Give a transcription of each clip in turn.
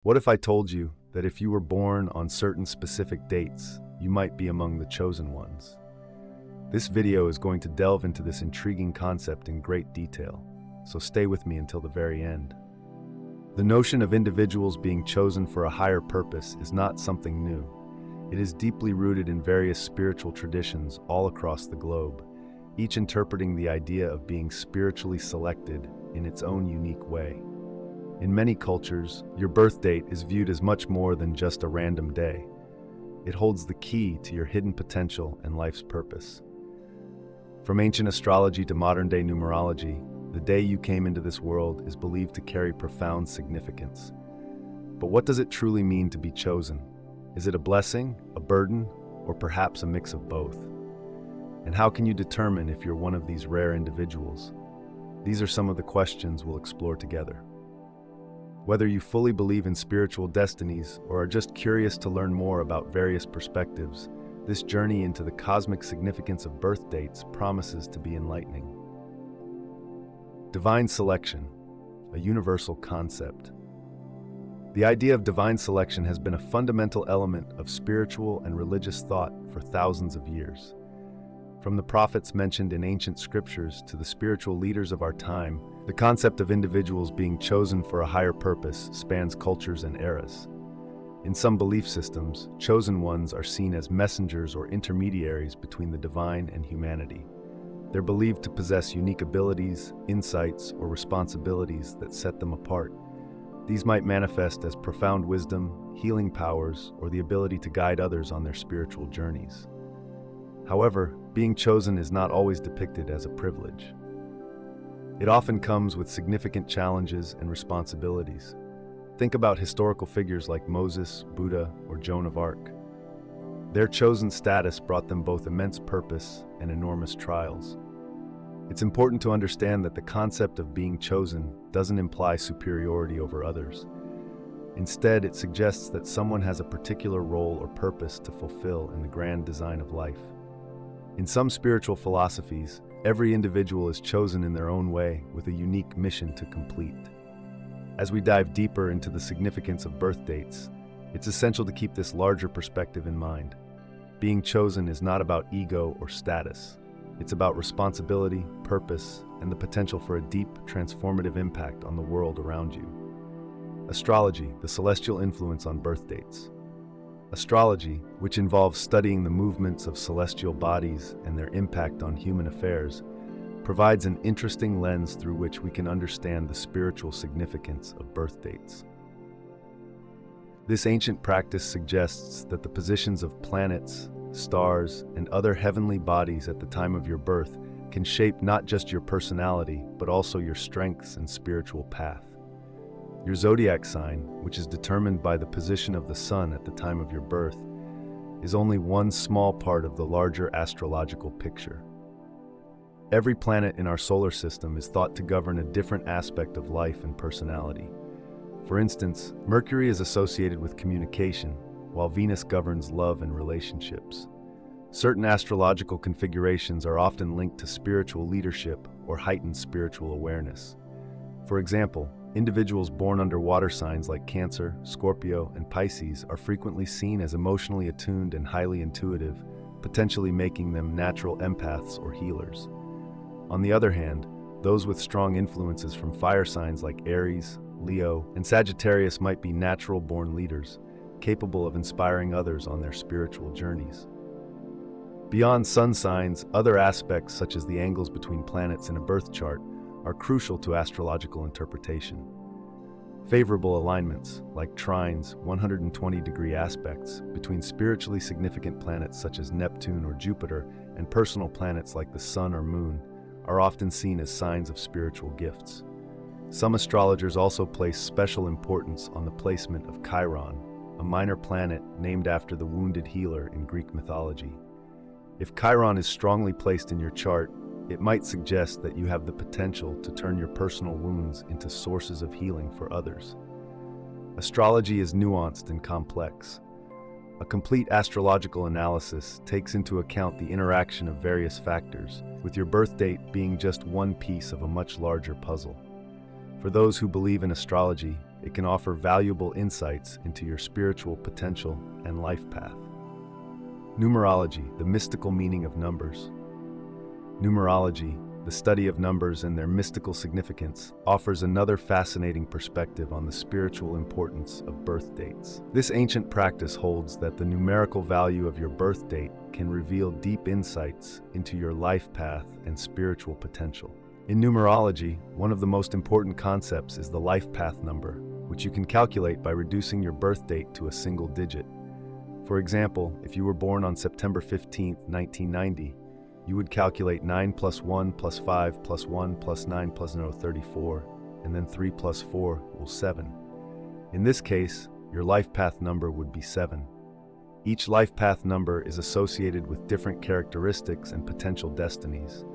What if I told you that if you were born on certain specific dates, you might be among the chosen ones? This video is going to delve into this intriguing concept in great detail, so stay with me until the very end. The notion of individuals being chosen for a higher purpose is not something new. It is deeply rooted in various spiritual traditions all across the globe, each interpreting the idea of being spiritually selected in its own unique way. In many cultures, your birth date is viewed as much more than just a random day. It holds the key to your hidden potential and life's purpose. From ancient astrology to modern-day numerology, the day you came into this world is believed to carry profound significance. But what does it truly mean to be chosen? Is it a blessing, a burden, or perhaps a mix of both? And how can you determine if you're one of these rare individuals? These are some of the questions we'll explore together. Whether you fully believe in spiritual destinies or are just curious to learn more about various perspectives, this journey into the cosmic significance of birth dates promises to be enlightening. Divine selection, a universal concept. The idea of divine selection has been a fundamental element of spiritual and religious thought for thousands of years. From the prophets mentioned in ancient scriptures to the spiritual leaders of our time, the concept of individuals being chosen for a higher purpose spans cultures and eras. In some belief systems, chosen ones are seen as messengers or intermediaries between the divine and humanity. They're believed to possess unique abilities, insights, or responsibilities that set them apart. These might manifest as profound wisdom, healing powers, or the ability to guide others on their spiritual journeys. However, being chosen is not always depicted as a privilege. It often comes with significant challenges and responsibilities. Think about historical figures like Moses, Buddha, or Joan of Arc. Their chosen status brought them both immense purpose and enormous trials. It's important to understand that the concept of being chosen doesn't imply superiority over others. Instead, it suggests that someone has a particular role or purpose to fulfill in the grand design of life. In some spiritual philosophies, every individual is chosen in their own way with a unique mission to complete. As we dive deeper into the significance of birth dates, it's essential to keep this larger perspective in mind. Being chosen is not about ego or status. It's about responsibility, purpose, and the potential for a deep, transformative impact on the world around you. Astrology, the celestial influence on birth dates. Astrology, which involves studying the movements of celestial bodies and their impact on human affairs, provides an interesting lens through which we can understand the spiritual significance of birth dates. This ancient practice suggests that the positions of planets, stars, and other heavenly bodies at the time of your birth can shape not just your personality, but also your strengths and spiritual path. Your zodiac sign, which is determined by the position of the sun at the time of your birth, is only one small part of the larger astrological picture. Every planet in our solar system is thought to govern a different aspect of life and personality. For instance, Mercury is associated with communication, while Venus governs love and relationships. Certain astrological configurations are often linked to spiritual leadership or heightened spiritual awareness. For example, individuals born under water signs like Cancer, Scorpio, and Pisces are frequently seen as emotionally attuned and highly intuitive, potentially making them natural empaths or healers. On the other hand, those with strong influences from fire signs like Aries, Leo, and Sagittarius might be natural-born leaders, capable of inspiring others on their spiritual journeys. Beyond sun signs, other aspects such as the angles between planets in a birth chart are crucial to astrological interpretation. Favorable alignments, like trines, 120-degree aspects, between spiritually significant planets such as Neptune or Jupiter and personal planets like the Sun or Moon, are often seen as signs of spiritual gifts. Some astrologers also place special importance on the placement of Chiron, a minor planet named after the wounded healer in Greek mythology. If Chiron is strongly placed in your chart, it might suggest that you have the potential to turn your personal wounds into sources of healing for others. Astrology is nuanced and complex. A complete astrological analysis takes into account the interaction of various factors, with your birth date being just one piece of a much larger puzzle. For those who believe in astrology, it can offer valuable insights into your spiritual potential and life path. Numerology, the mystical meaning of numbers. Numerology, the study of numbers and their mystical significance, offers another fascinating perspective on the spiritual importance of birth dates. This ancient practice holds that the numerical value of your birth date can reveal deep insights into your life path and spiritual potential. In numerology, one of the most important concepts is the life path number, which you can calculate by reducing your birth date to a single digit. For example, if you were born on September 15, 1990, you would calculate 9 plus 1 plus 5 plus 1 plus 9 plus 0, 34, and then 3 plus 4 will 7. In this case, your life path number would be 7. Each life path number is associated with different characteristics and potential destinies.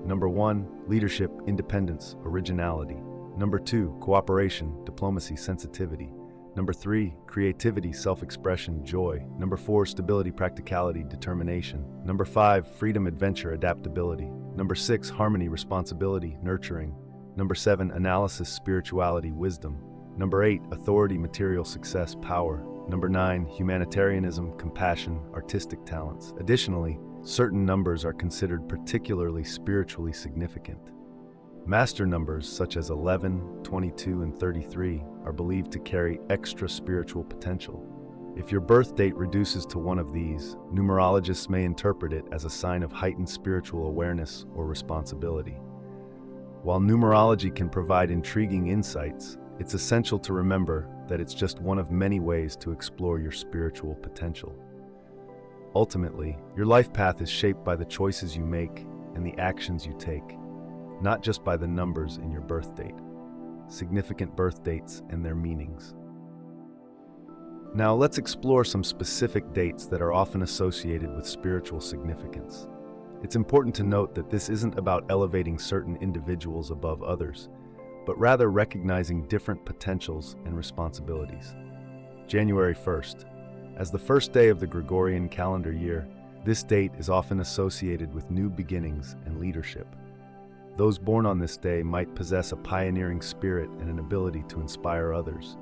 Number 1, leadership, independence, originality. Number 2, cooperation, diplomacy, sensitivity. Number 3, creativity, self-expression, joy. Number 4, stability, practicality, determination. Number 5, freedom, adventure, adaptability. Number 6, harmony, responsibility, nurturing. Number 7, analysis, spirituality, wisdom. Number 8, authority, material success, power. Number 9, humanitarianism, compassion, artistic talents. Additionally, certain numbers are considered particularly spiritually significant. Master numbers such as 11, 22, and 33 are believed to carry extra spiritual potential. If your birth date reduces to one of these, numerologists may interpret it as a sign of heightened spiritual awareness or responsibility. While numerology can provide intriguing insights, it's essential to remember that it's just one of many ways to explore your spiritual potential. Ultimately, your life path is shaped by the choices you make and the actions you take, not just by the numbers in your birth date. Significant birth dates and their meanings. Now let's explore some specific dates that are often associated with spiritual significance. It's important to note that this isn't about elevating certain individuals above others, but rather recognizing different potentials and responsibilities. January 1st. As the first day of the Gregorian calendar year, this date is often associated with new beginnings and leadership. Those born on this day might possess a pioneering spirit and an ability to inspire others.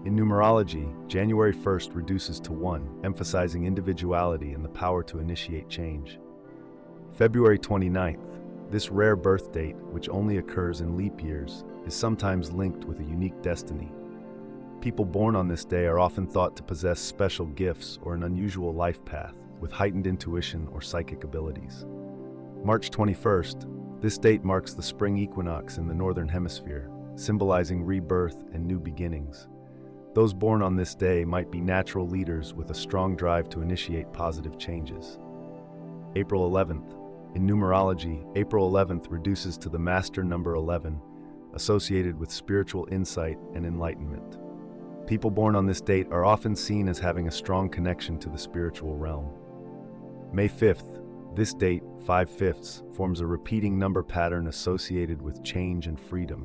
In numerology, January 1st reduces to 1, emphasizing individuality and the power to initiate change. February 29th, this rare birth date, which only occurs in leap years, is sometimes linked with a unique destiny. People born on this day are often thought to possess special gifts or an unusual life path, with heightened intuition or psychic abilities. March 21st, this date marks the spring equinox in the Northern Hemisphere, symbolizing rebirth and new beginnings. Those born on this day might be natural leaders with a strong drive to initiate positive changes. April 11th. In numerology, April 11th reduces to the master number 11, associated with spiritual insight and enlightenment. People born on this date are often seen as having a strong connection to the spiritual realm. May 5th. This date, 5/5, forms a repeating number pattern associated with change and freedom.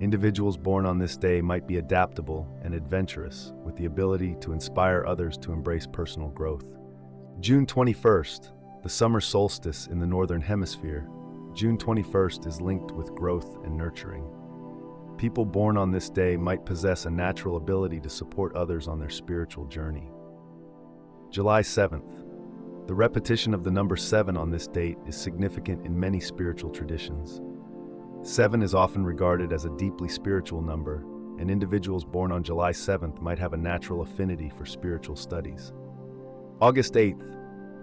Individuals born on this day might be adaptable and adventurous, with the ability to inspire others to embrace personal growth. June 21st, the summer solstice in the Northern Hemisphere. June 21st is linked with growth and nurturing. People born on this day might possess a natural ability to support others on their spiritual journey. July 7th. The repetition of the number 7 on this date is significant in many spiritual traditions. 7 is often regarded as a deeply spiritual number, and individuals born on July 7th might have a natural affinity for spiritual studies. August 8th.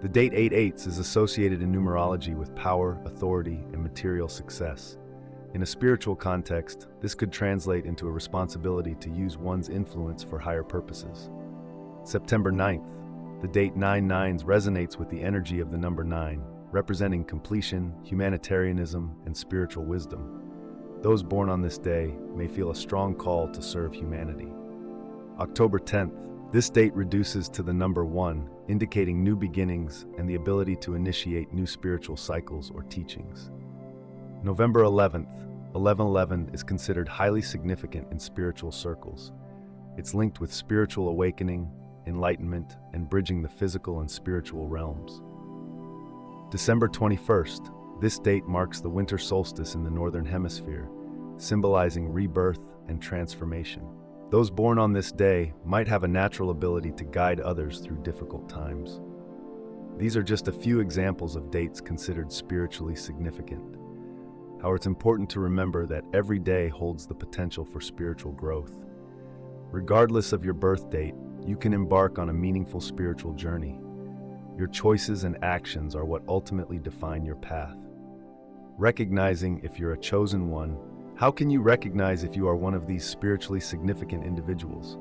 The date 8/8 is associated in numerology with power, authority, and material success. In a spiritual context, this could translate into a responsibility to use one's influence for higher purposes. September 9th. The date 9/9 resonates with the energy of the number 9, representing completion, humanitarianism, and spiritual wisdom. Those born on this day may feel a strong call to serve humanity. October 10th. This date reduces to the number 1, indicating new beginnings and the ability to initiate new spiritual cycles or teachings. November 11th. 11/11 is considered highly significant in spiritual circles. It's linked with spiritual awakening, enlightenment, and bridging the physical and spiritual realms. December 21st. This date marks the winter solstice in the Northern Hemisphere, symbolizing rebirth and transformation. Those born on this day might have a natural ability to guide others through difficult times. These are just a few examples of dates considered spiritually significant. However, it's important to remember that every day holds the potential for spiritual growth. Regardless of your birth date, you can embark on a meaningful spiritual journey. Your choices and actions are what ultimately define your path. Recognizing if you're a chosen one, how can you recognize if you are one of these spiritually significant individuals?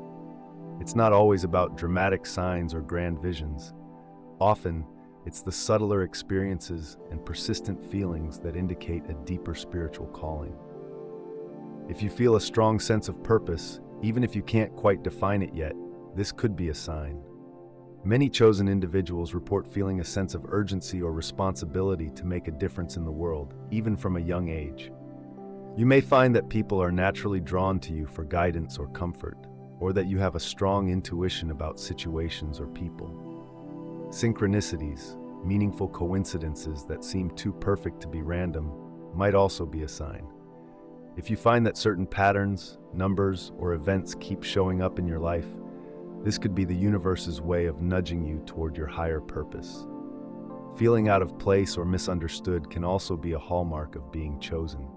It's not always about dramatic signs or grand visions. Often, it's the subtler experiences and persistent feelings that indicate a deeper spiritual calling. If you feel a strong sense of purpose, even if you can't quite define it yet, this could be a sign. Many chosen individuals report feeling a sense of urgency or responsibility to make a difference in the world, even from a young age. You may find that people are naturally drawn to you for guidance or comfort, or that you have a strong intuition about situations or people. Synchronicities, meaningful coincidences that seem too perfect to be random, might also be a sign. If you find that certain patterns, numbers, or events keep showing up in your life, this could be the universe's way of nudging you toward your higher purpose. Feeling out of place or misunderstood can also be a hallmark of being chosen.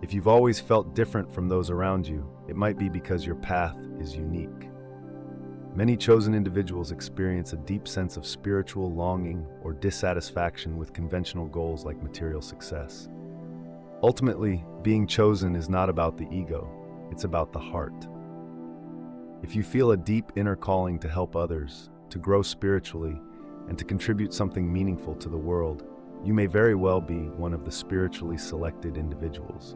If you've always felt different from those around you, it might be because your path is unique. Many chosen individuals experience a deep sense of spiritual longing or dissatisfaction with conventional goals like material success. Ultimately, being chosen is not about the ego, it's about the heart. If you feel a deep inner calling to help others, to grow spiritually, and to contribute something meaningful to the world, you may very well be one of the spiritually selected individuals.